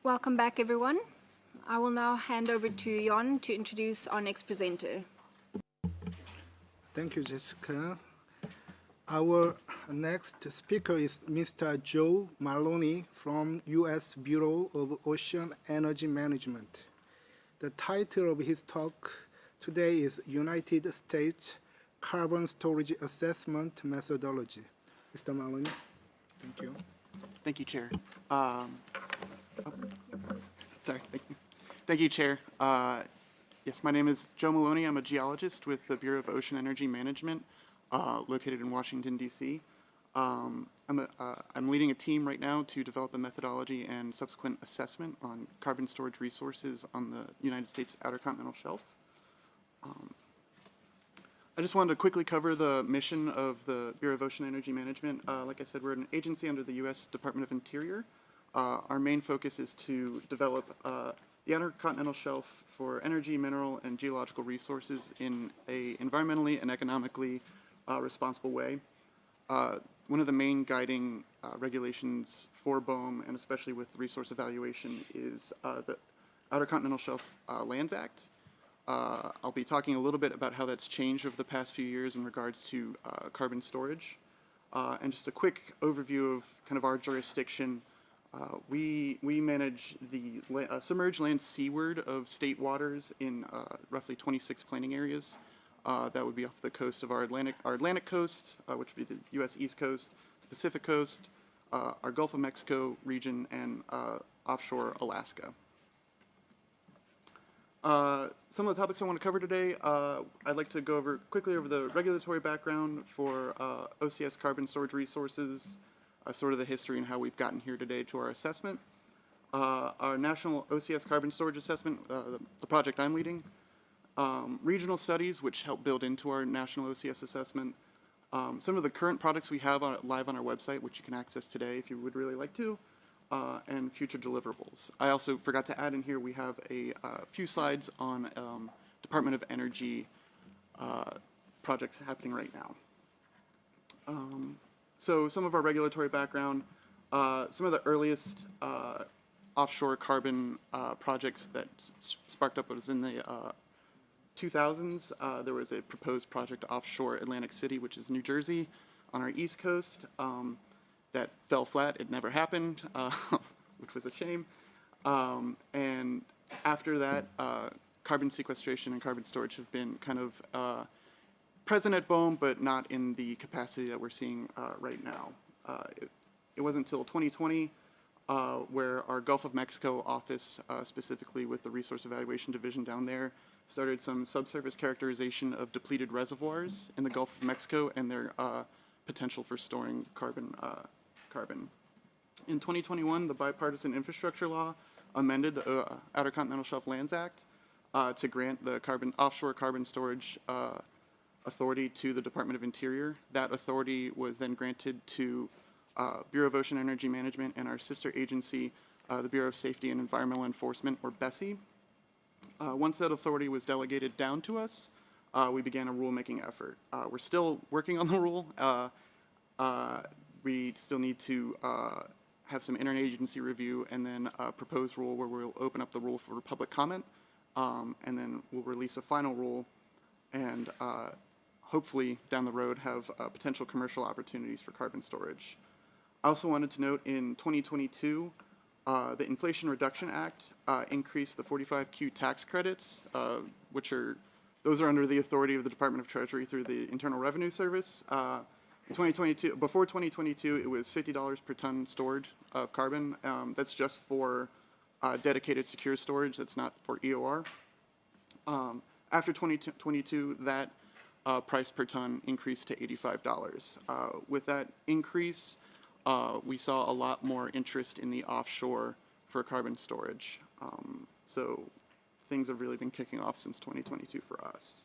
Welcome back, everyone. I will now hand over to Jan to introduce our next presenter. Thank you, Jessica. Our next speaker is Mr. Joe Maloney from U.S. Bureau of Ocean Energy Management. The title of his talk today is United States Carbon Storage Assessment Methodology. Mr. Maloney, thank you. Thank you, Chair. Sorry, thank you. Thank you, Chair. Yes, my name is Joe Maloney. I'm a geologist with the Bureau of Ocean Energy Management, located in Washington, D.C. I'm leading a team right now to develop a methodology and subsequent assessment on carbon storage resources on the United States Outer Continental Shelf. I just wanted to quickly cover the mission of the Bureau of Ocean Energy Management. Like I said, we're an agency under the U.S. Department of Interior. Our main focus is to develop the Outer Continental Shelf for energy, mineral, and geological resources in an environmentally and economically responsible way. One of the main guiding regulations for BOEM, and especially with resource evaluation, is the Outer Continental Shelf Lands Act. I'll be talking a little bit about how that's changed over the past few years in regards to carbon storage. And just a quick overview of kind of our jurisdiction. We manage the submerged land seaward of state waters in roughly 26 planning areas. That would be off the coast of our Atlantic coast, which would be the U.S. East Coast, the Pacific coast, our Gulf of Mexico region, and offshore Alaska. Some of the topics I want to cover today, I'd like to go quickly over the regulatory background for OCS carbon storage resources, sort of the history and how we've gotten here today to our assessment. Our national OCS carbon storage assessment, the project I'm leading. Regional studies, which help build into our national OCS assessment. Some of the current products we have live on our website, which you can access today if you would really like to. And future deliverables. I also forgot to add in here, we have a few slides on Department of Energy projects happening right now. So some of our regulatory background, some of the earliest offshore carbon projects that sparked up was in the 2000s. There was a proposed project offshore Atlantic City, which is New Jersey, on our East Coast. That fell flat. It never happened, which was a shame. And after that, carbon sequestration and carbon storage have been kind of present at BOEM, but not in the capacity that we're seeing right now. It wasn't until 2020 where our Gulf of Mexico office, specifically with the Resource Evaluation Division down there, started some subsurface characterization of depleted reservoirs in the Gulf of Mexico and their potential for storing carbon. In 2021, the Bipartisan Infrastructure Law amended the Outer Continental Shelf Lands Act to grant the offshore carbon storage authority to the Department of Interior. That authority was then granted to Bureau of Ocean Energy Management and our sister agency, the Bureau of Safety and Environmental Enforcement, or BESE. Once that authority was delegated down to us, we began a rulemaking effort. We're still working on the rule. We still need to have some interagency review and then a proposed rule where we'll open up the rule for public comment, and then we'll release a final rule and hopefully down the road have potential commercial opportunities for carbon storage. I also wanted to note in 2022, the Inflation Reduction Act increased the 45Q tax credits, those are under the authority of the Department of Treasury through the Internal Revenue Service. Before 2022, it was $50 per ton stored of carbon. That's just for dedicated secure storage. That's not for EOR. After 2022, that price per ton increased to $85. With that increase, we saw a lot more interest in the offshore for carbon storage. So things have really been kicking off since 2022 for us.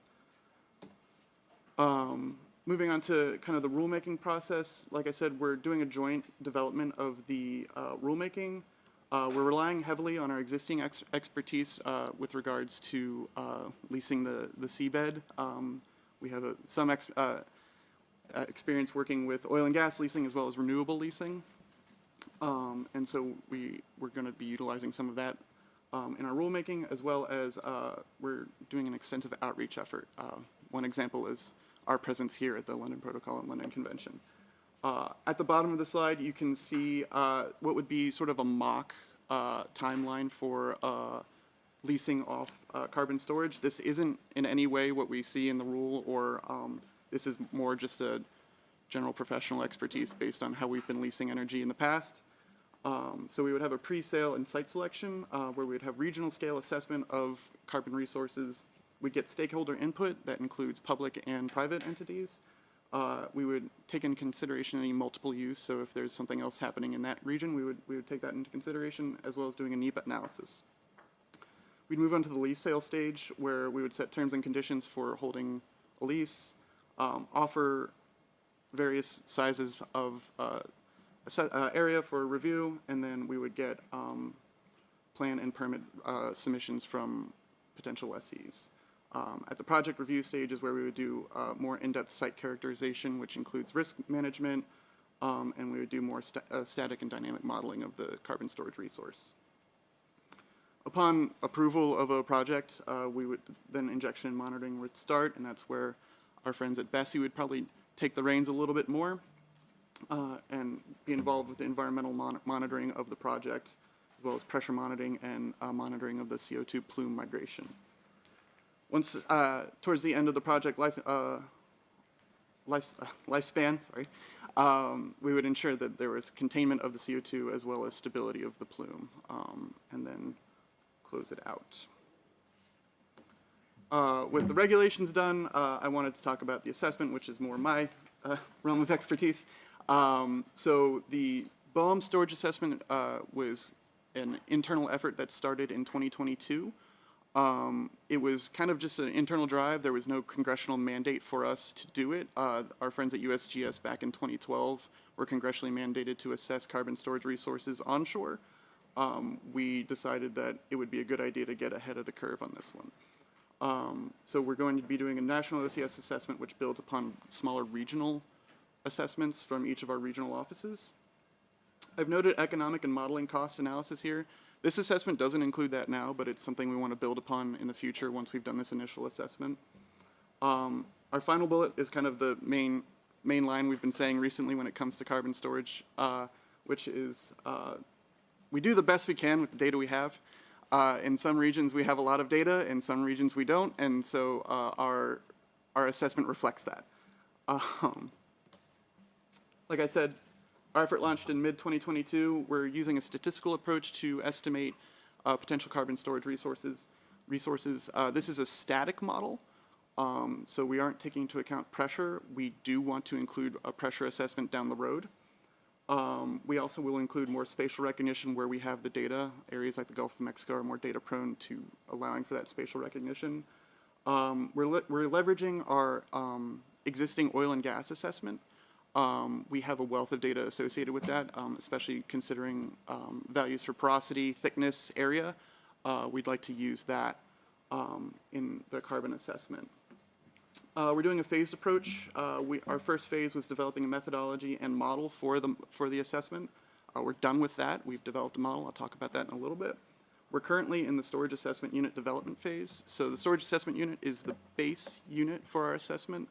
Moving on to kind of the rulemaking process, like I said, we're doing a joint development of the rulemaking. We're relying heavily on our existing expertise with regards to leasing the seabed. We have some experience working with oil and gas leasing as well as renewable leasing. And so we're going to be utilizing some of that in our rulemaking, as well as we're doing an extensive outreach effort. One example is our presence here at the London Protocol and London Convention. At the bottom of the slide, you can see what would be sort of a mock timeline for leasing off carbon storage. This isn't in any way what we see in the rule, or this is more just a general professional expertise based on how we've been leasing energy in the past. So we would have a pre-sale and site selection where we would have regional scale assessment of carbon resources. We'd get stakeholder input that includes public and private entities. We would take into consideration any multiple use, so if there's something else happening in that region, we would take that into consideration, as well as doing a NEPA analysis. We'd move on to the lease sale stage, where we would set terms and conditions for holding a lease, offer various sizes of area for review, and then we would get plan and permit submissions from potential lessees. At the project review stage is where we would do more in-depth site characterization, which includes risk management, and we would do more static and dynamic modeling of the carbon storage resource. Upon approval of a project, then injection and monitoring would start, and that's where our friends at BESI would probably take the reins a little bit more and be involved with the environmental monitoring of the project, as well as pressure monitoring and monitoring of the CO2 plume migration. Once towards the end of the project lifespan, we would ensure that there was containment of the CO2 as well as stability of the plume, and then close it out. With the regulations done, I wanted to talk about the assessment, which is more my realm of expertise. So the BOEM storage assessment was an internal effort that started in 2022. It was kind of just an internal drive. There was no congressional mandate for us to do it. Our friends at USGS back in 2012 were congressionally mandated to assess carbon storage resources onshore. We decided that it would be a good idea to get ahead of the curve on this one. So we're going to be doing a national OCS assessment, which builds upon smaller regional assessments from each of our regional offices. I've noted economic and modeling cost analysis here. This assessment doesn't include that now, but it's something we want to build upon in the future once we've done this initial assessment. Our final bullet is kind of the main line we've been saying recently when it comes to carbon storage, which is we do the best we can with the data we have. In some regions we have a lot of data, in some regions we don't, and so our assessment reflects that. Like I said, our effort launched in mid-2022. We're using a statistical approach to estimate potential carbon storage resources. This is a static model, so we aren't taking into account pressure. We do want to include a pressure assessment down the road. We also will include more spatial recognition where we have the data. Areas like the Gulf of Mexico are more data prone to allowing for that spatial recognition. We're leveraging our existing oil and gas assessment. We have a wealth of data associated with that, especially considering values for porosity, thickness, area. We'd like to use that in the carbon assessment. We're doing a phased approach. Our first phase was developing a methodology and model for the assessment. We're done with that. We've developed a model. I'll talk about that in a little bit. We're currently in the storage assessment unit development phase. So the storage assessment unit is the base unit for our assessment.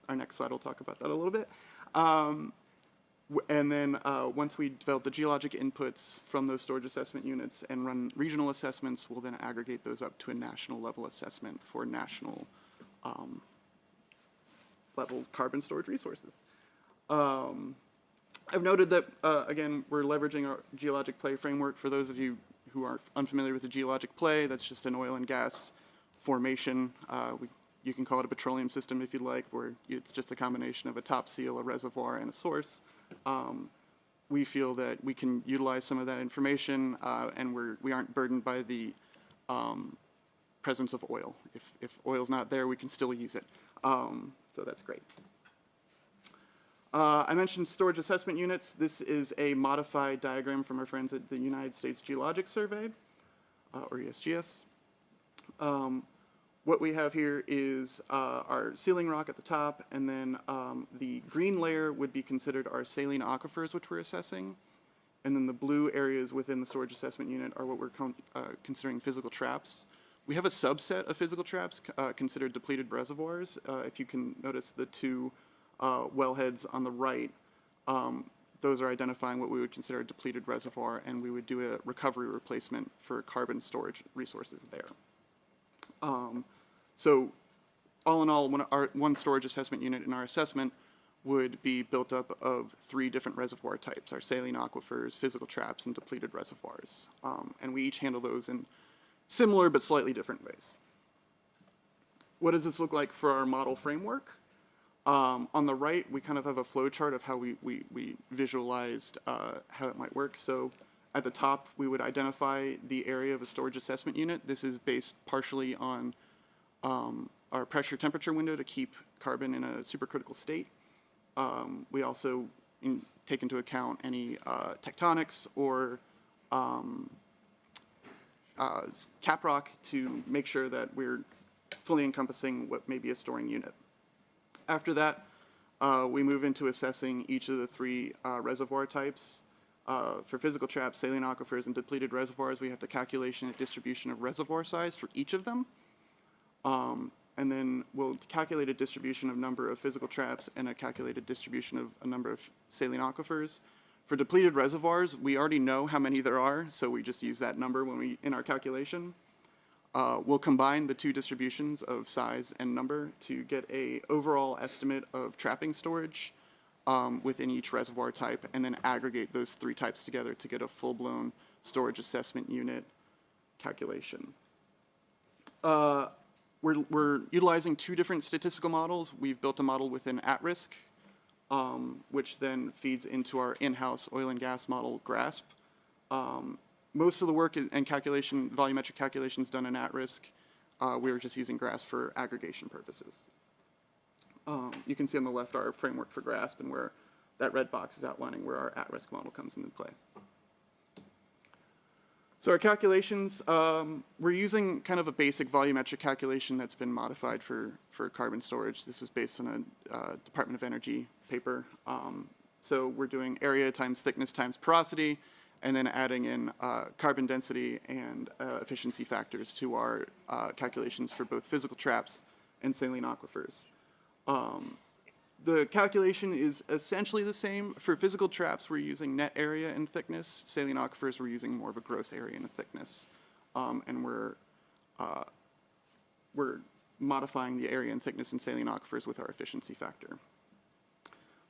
Our next slide will talk about that a little bit. And then once we develop the geologic inputs from those storage assessment units and run regional assessments, we'll then aggregate those up to a national level assessment for national level carbon storage resources. I've noted that, again, we're leveraging our geologic play framework. For those of you who are unfamiliar with the geologic play, that's just an oil and gas formation. You can call it a petroleum system if you'd like, where it's just a combination of a top seal, a reservoir, and a source. We feel that we can utilize some of that information, and we aren't burdened by the presence of oil. If oil's not there, we can still use it. So that's great. I mentioned storage assessment units. This is a modified diagram from our friends at the United States Geologic Survey, or USGS. What we have here is our sealing rock at the top, and then the green layer would be considered our saline aquifers, which we're assessing. And then the blue areas within the storage assessment unit are what we're considering physical traps. We have a subset of physical traps considered depleted reservoirs. If you can notice the two wellheads on the right, those are identifying what we would consider a depleted reservoir, and we would do a recovery replacement for carbon storage resources there. So all in all, one storage assessment unit in our assessment would be built up of 3 different reservoir types: our saline aquifers, physical traps, and depleted reservoirs. And we each handle those in similar but slightly different ways. What does this look like for our model framework? On the right, we kind of have a flow chart of how we visualized how it might work. So at the top, we would identify the area of a storage assessment unit. This is based partially on our pressure temperature window to keep carbon in a supercritical state. We also take into account any tectonics or caprock to make sure that we're fully encompassing what may be a storing unit. After that, we move into assessing each of the 3 reservoir types. For physical traps, saline aquifers, and depleted reservoirs, we have to calculate a distribution of reservoir size for each of them. And then we'll calculate a distribution of number of physical traps and a calculated distribution of a number of saline aquifers. For depleted reservoirs, we already know how many there are, so we just use that number in our calculation. We'll combine the 2 distributions of size and number to get an overall estimate of trapping storage within each reservoir type, and then aggregate those 3 types together to get a full-blown storage assessment unit calculation. We're utilizing 2 different statistical models. We've built a model within at-risk, which then feeds into our in-house oil and gas model, GRASP. Most of the work and calculation, volumetric calculations done in at-risk, we were just using GRASP for aggregation purposes. You can see on the left our framework for GRASP, and where that red box is outlining where our at-risk model comes into play. So our calculations, we're using kind of a basic volumetric calculation that's been modified for carbon storage. This is based on a Department of Energy paper. So we're doing area times thickness times porosity, and then adding in carbon density and efficiency factors to our calculations for both physical traps and saline aquifers. The calculation is essentially the same. For physical traps, we're using net area and thickness. Saline aquifers, we're using more of a gross area and thickness. And we're modifying the area and thickness in saline aquifers with our efficiency factor.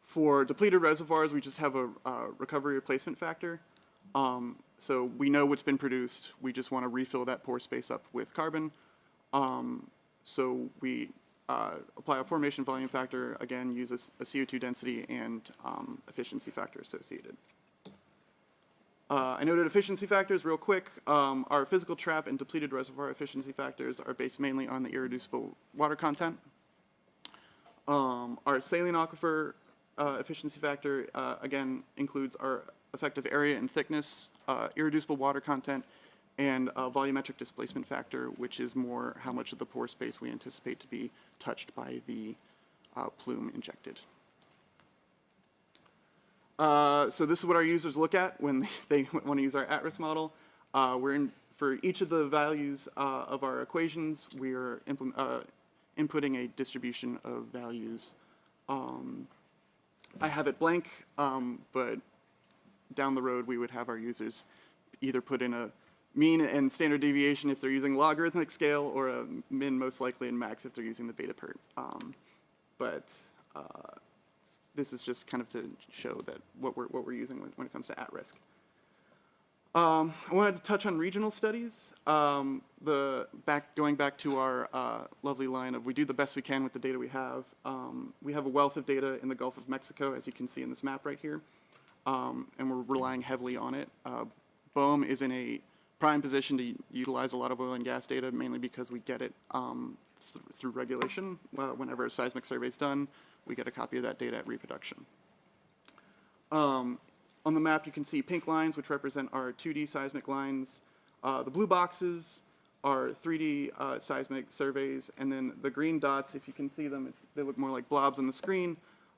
For depleted reservoirs, we just have a recovery replacement factor. So we know what's been produced. We just want to refill that pore space up with carbon. So we apply a formation volume factor, again, use a CO2 density and efficiency factor associated. I noted efficiency factors real quick. Our physical trap and depleted reservoir efficiency factors are based mainly on the irreducible water content. Our saline aquifer efficiency factor, again, includes our effective area and thickness, irreducible water content, and a volumetric displacement factor, which is more how much of the pore space we anticipate to be touched by the plume injected. So this is what our users look at when they want to use our at-risk model. For each of the values of our equations, we are inputting a distribution of values. I have it blank, but down the road we would have our users either put in a mean and standard deviation if they're using logarithmic scale, or a min most likely and max if they're using the beta pert. This is just kind of to show that what we're using when it comes to at-risk. I wanted to touch on regional studies. Going back to our lovely line of we do the best we can with the data we have. We have a wealth of data in the Gulf of Mexico, as you can see in this map right here, and we're relying heavily on it. BOEM is in a prime position to utilize a lot of oil and gas data, mainly because we get it through regulation. Whenever a seismic survey is done, we get a copy of that data at reproduction. On the map, you can see pink lines, which represent our 2D seismic lines. The blue boxes are 3D seismic surveys, and then the green dots, if you can see them, they look more like blobs on the screen,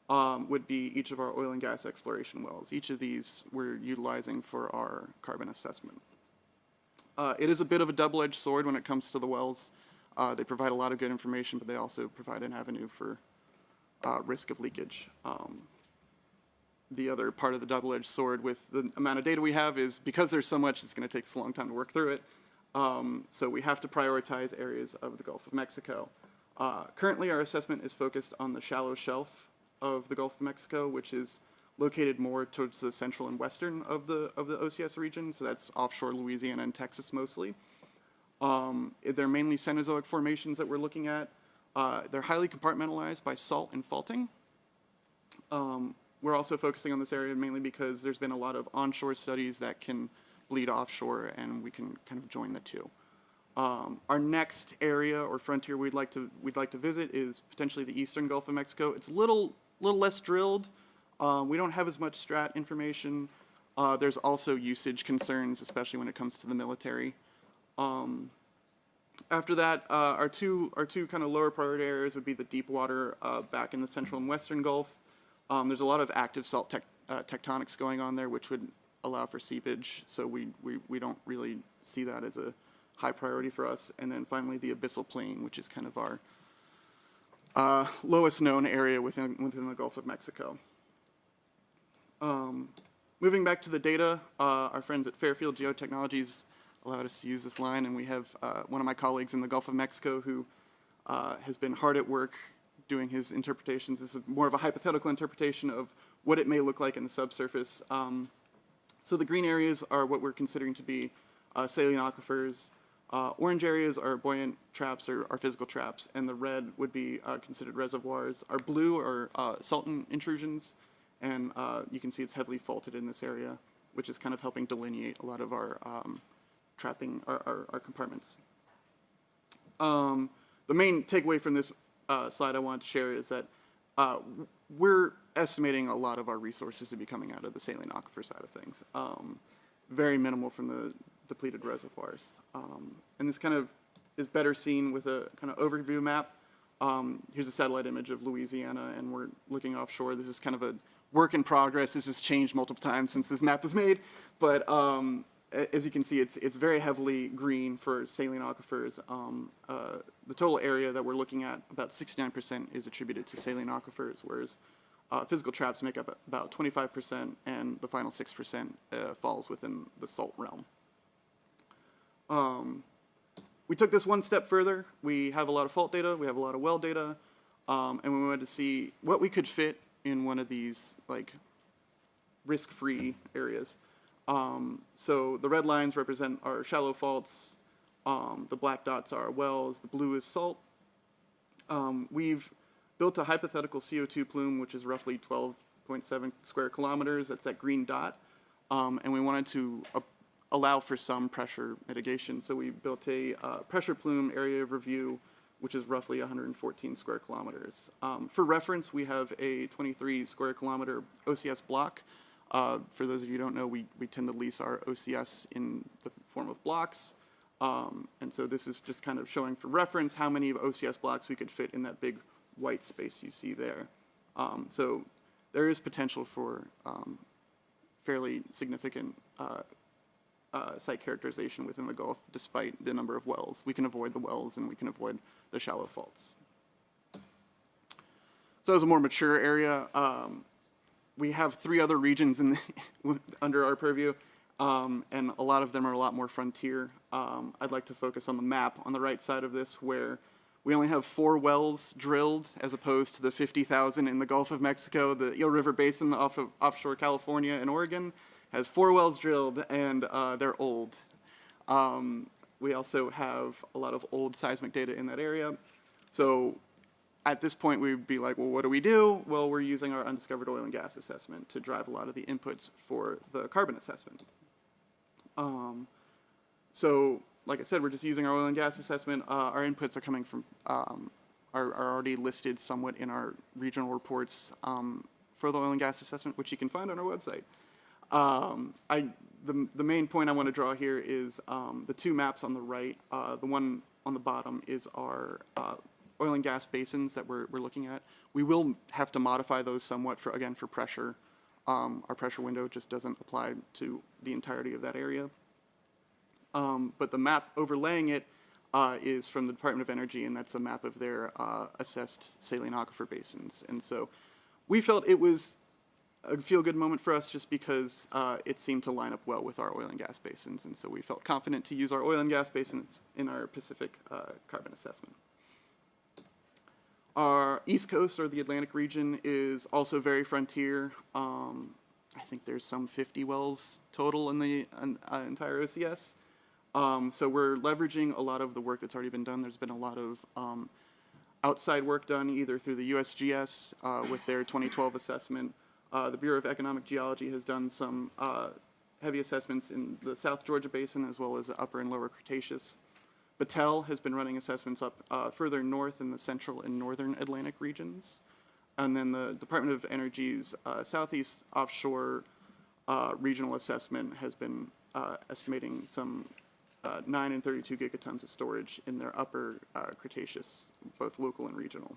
would be each of our oil and gas exploration wells. Each of these we're utilizing for our carbon assessment. It is a bit of a double-edged sword when it comes to the wells. They provide a lot of good information, but they also provide an avenue for risk of leakage. The other part of the double-edged sword with the amount of data we have is because there's so much, it's going to take us a long time to work through it. So we have to prioritize areas of the Gulf of Mexico. Currently, our assessment is focused on the shallow shelf of the Gulf of Mexico, which is located more towards the central and western of the OCS region. So that's offshore Louisiana and Texas mostly. They're mainly Cenozoic formations that we're looking at. They're highly compartmentalized by salt and faulting. We're also focusing on this area mainly because there's been a lot of onshore studies that can bleed offshore, and we can kind of join the two. Our next area or frontier we'd like to visit is potentially the eastern Gulf of Mexico. It's a little less drilled. We don't have as much strat information. There's also usage concerns, especially when it comes to the military. After that, our two kind of lower priority areas would be the deep water back in the central and western Gulf. There's a lot of active salt tectonics going on there, which would allow for seepage, so we don't really see that as a high priority for us. And then finally, the abyssal plain, which is kind of our lowest known area within the Gulf of Mexico. Moving back to the data, our friends at Fairfield Geotechnologies allowed us to use this line, and we have one of my colleagues in the Gulf of Mexico who has been hard at work doing his interpretations. This is more of a hypothetical interpretation of what it may look like in the subsurface. So the green areas are what we're considering to be saline aquifers. Orange areas are buoyant traps or physical traps, and the red would be considered reservoirs. Our blue are salt intrusions, and you can see it's heavily faulted in this area, which is kind of helping delineate a lot of our trapping, our compartments. The main takeaway from this slide I wanted to share is that we're estimating a lot of our resources to be coming out of the saline aquifer side of things. Very minimal from the depleted reservoirs. And this kind of is better seen with a kind of overview map. Here's a satellite image of Louisiana, and we're looking offshore. This is kind of a work in progress. This has changed multiple times since this map was made, but as you can see, it's very heavily green for saline aquifers. The total area that we're looking at, about 69% is attributed to saline aquifers, whereas physical traps make up about 25%, and the final 6% falls within the salt realm. We took this one step further. We have a lot of fault data, we have a lot of well data, and we wanted to see what we could fit in one of these like risk-free areas. So the red lines represent our shallow faults, the black dots are our wells, the blue is salt. We've built a hypothetical CO2 plume, which is roughly 12.7 square kilometers. That's that green dot. And we wanted to allow for some pressure mitigation. So we built a pressure plume area of review, which is roughly 114 square kilometers. For reference, we have a 23 square kilometer OCS block. For those of you who don't know, we tend to lease our OCS in the form of blocks. And so this is just kind of showing for reference how many OCS blocks we could fit in that big white space you see there. So there is potential for fairly significant site characterization within the Gulf, despite the number of wells. We can avoid the wells, and we can avoid the shallow faults. So as a more mature area, we have 3 other regions in under our purview, and a lot of them are a lot more frontier. I'd like to focus on the map on the right side of this, where we only have 4 wells drilled, as opposed to the 50,000 in the Gulf of Mexico. The Eel River Basin off of offshore California and Oregon has 4 wells drilled, and they're old. We also have a lot of old seismic data in that area. So at this point, we'd be like, well, what do we do? Well, we're using our undiscovered oil and gas assessment to drive a lot of the inputs for the carbon assessment. So, like I said, we're just using our oil and gas assessment. Our inputs are coming from, are already listed somewhat in our regional reports for the oil and gas assessment, which you can find on our website. The main point I want to draw here is the 2 maps on the right. The one on the bottom is our oil and gas basins that we're looking at. We will have to modify those somewhat for, again, for pressure. Our pressure window just doesn't apply to the entirety of that area. But the map overlaying it is from the Department of Energy, and that's a map of their assessed saline aquifer basins. And so we felt it was a feel-good moment for us just because it seemed to line up well with our oil and gas basins. And so we felt confident to use our oil and gas basins in our Pacific carbon assessment. Our East Coast, or the Atlantic region, is also very frontier. I think there's some 50 wells total in the entire OCS. So we're leveraging a lot of the work that's already been done. There's been a lot of outside work done either through the USGS with their 2012 assessment. The Bureau of Economic Geology has done some heavy assessments in the South Georgia Basin as well as the Upper and Lower Cretaceous. Battelle has been running assessments up further north in the central and northern Atlantic regions. And then the Department of Energy's Southeast Offshore regional assessment has been estimating some 9 and 32 gigatons of storage in their Upper Cretaceous, both local and regional.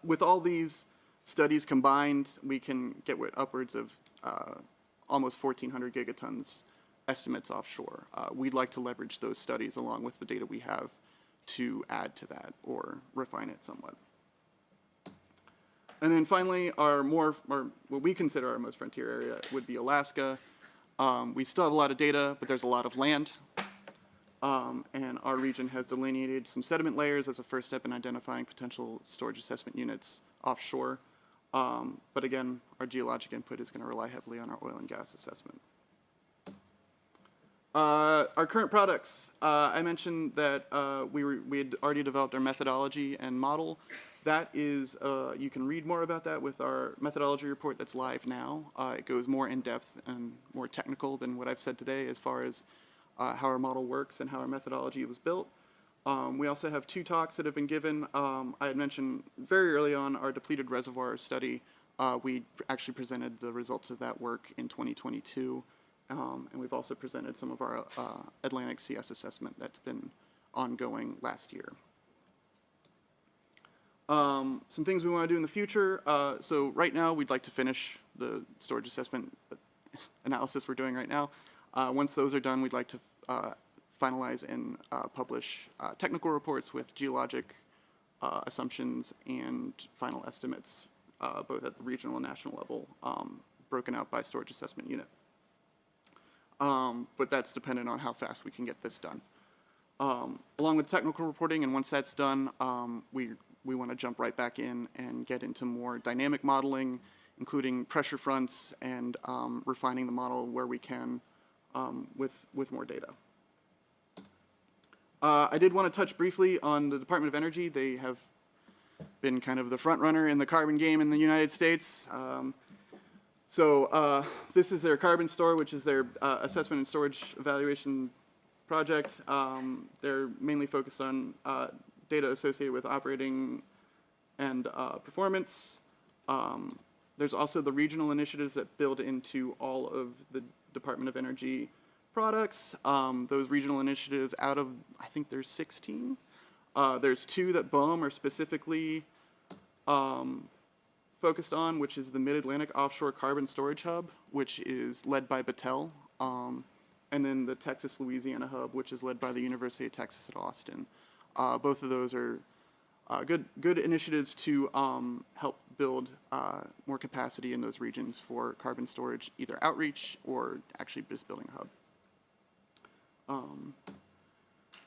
With all these studies combined, we can get upwards of almost 1,400 gigatons estimates offshore. We'd like to leverage those studies along with the data we have to add to that or refine it somewhat. And then finally, what we consider our most frontier area would be Alaska. We still have a lot of data, but there's a lot of land. And our region has delineated some sediment layers as a first step in identifying potential storage assessment units offshore. But again, our geologic input is going to rely heavily on our oil and gas assessment. Our current products, I mentioned that we had already developed our methodology and model. That is, you can read more about that with our methodology report that's live now. It goes more in depth and more technical than what I've said today as far as how our model works and how our methodology was built. We also have 2 talks that have been given. I had mentioned very early on our depleted reservoir study. We actually presented the results of that work in 2022. And we've also presented some of our Atlantic CS assessment that's been ongoing last year. Some things we want to do in the future. So right now, we'd like to finish the storage assessment analysis we're doing right now. Once those are done, we'd like to finalize and publish technical reports with geologic assumptions and final estimates, both at the regional and national level, broken out by storage assessment unit. But that's dependent on how fast we can get this done. Along with technical reporting, and once that's done, we want to jump right back in and get into more dynamic modeling, including pressure fronts and refining the model where we can with more data. I did want to touch briefly on the Department of Energy. They have been kind of the front runner in the carbon game in the United States. So this is their carbon store, which is their assessment and storage evaluation project. They're mainly focused on data associated with operating and performance. There's also the regional initiatives that build into all of the Department of Energy products. Those regional initiatives, out of, I think there's 16. There's 2 that BOEM are specifically focused on, which is the Mid-Atlantic Offshore Carbon Storage Hub, which is led by Battelle, and then the Texas-Louisiana Hub, which is led by the University of Texas at Austin. Both of those are good initiatives to help build more capacity in those regions for carbon storage, either outreach or actually just building a hub.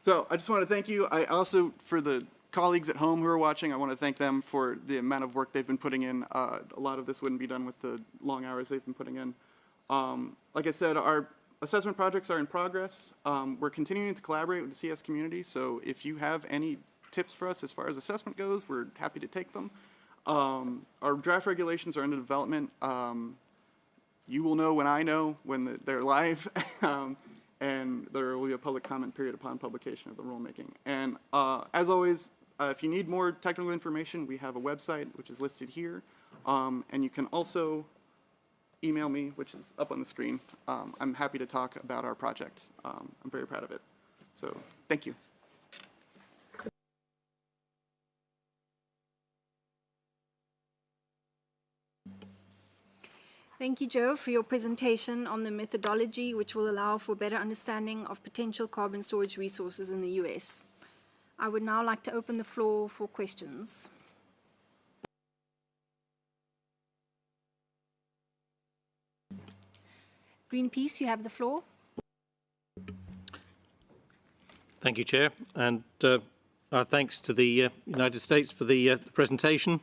So I just want to thank you. I also, for the colleagues at home who are watching, I want to thank them for the amount of work they've been putting in. A lot of this wouldn't be done with the long hours they've been putting in. Like I said, our assessment projects are in progress. We're continuing to collaborate with the CS community, so if you have any tips for us as far as assessment goes, we're happy to take them. Our draft regulations are under development. You will know when I know when they're live. And there will be a public comment period upon publication of the rulemaking. And as always, if you need more technical information, we have a website, which is listed here. And you can also email me, which is up on the screen. I'm happy to talk about our project. I'm very proud of it. So thank you. Thank you, Joe, for your presentation on the methodology which will allow for better understanding of potential carbon storage resources in the US. I would now like to open the floor for questions. Greenpeace, you have the floor. Thank you, Chair, and our thanks to the United States for the presentation.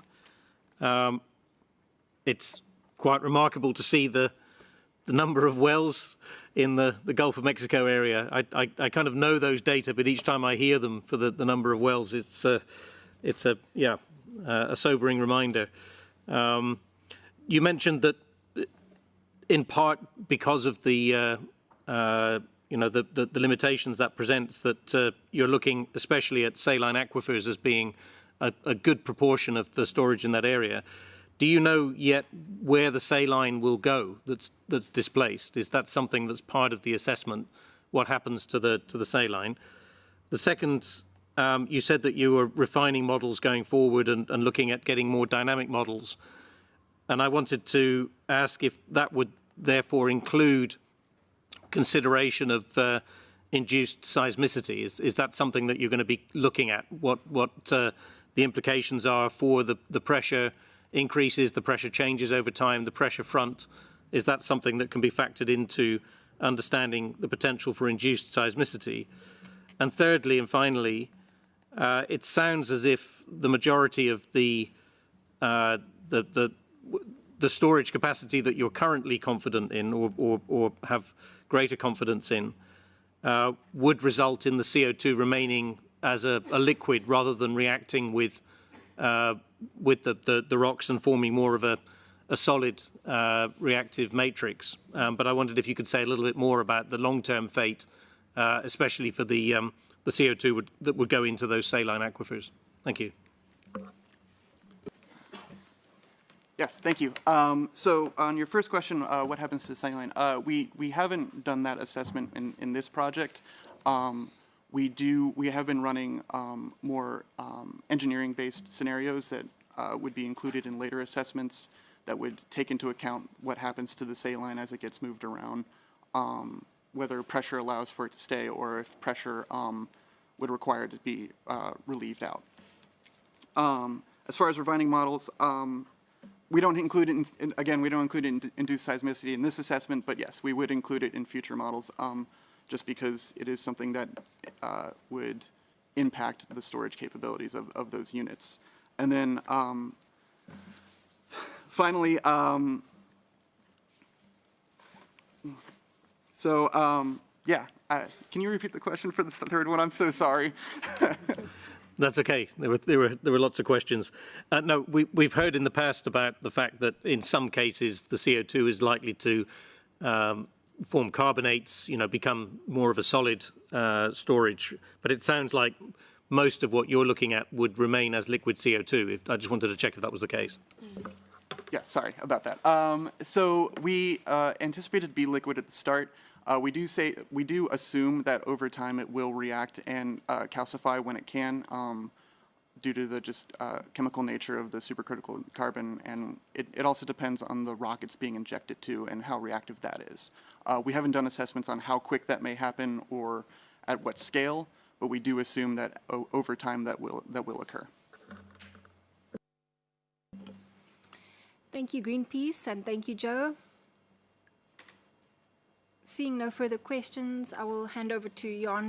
It's quite remarkable to see the number of wells in the Gulf of Mexico area. I kind of know those data, but each time I hear them for the number of wells, it's a sobering reminder. You mentioned that in part because of the the limitations that presents, that you're looking especially at saline aquifers as being a good proportion of the storage in that area. Do you know yet where the saline will go that's displaced? Is that something that's part of the assessment? What happens to the saline? The second, you said that you were refining models going forward and looking at getting more dynamic models. And I wanted to ask if that would therefore include consideration of induced seismicity. Is that something that you're going to be looking at? What the implications are for the pressure increases, the pressure changes over time, the pressure front? Is that something that can be factored into understanding the potential for induced seismicity? And thirdly and finally, it sounds as if the majority of the storage capacity that you're currently confident in or have greater confidence in would result in the CO2 remaining as a liquid rather than reacting with the rocks and forming more of a solid reactive matrix. But I wondered if you could say a little bit more about the long-term fate, especially for the CO2 that would go into those saline aquifers. Thank you. Yes, thank you. So on your first question, what happens to saline? We haven't done that assessment in this project. We have been running more engineering-based scenarios that would be included in later assessments that would take into account what happens to the saline as it gets moved around, whether pressure allows for it to stay or if pressure would require it to be relieved out. As far as refining models, we don't include it again, we don't include it in induced seismicity in this assessment, but yes, we would include it in future models just because it is something that would impact the storage capabilities of those units. And then finally, yeah, can you repeat the question for the third one? I'm so sorry. That's okay. There were lots of questions. No, we've heard in the past about the fact that in some cases the CO2 is likely to form carbonates, become more of a solid storage. But it sounds like most of what you're looking at would remain as liquid CO2. I just wanted to check if that was the case. Yes, sorry about that. So we anticipate it to be liquid at the start. We do assume that over time it will react and calcify when it can, due to the chemical nature of the supercritical carbon, and it also depends on the rock it's being injected to and how reactive that is. We haven't done assessments on how quick that may happen or at what scale, but we do assume that over time that will occur. Thank you, Greenpeace, and thank you, Joe. Seeing no further questions, I will hand over to Jan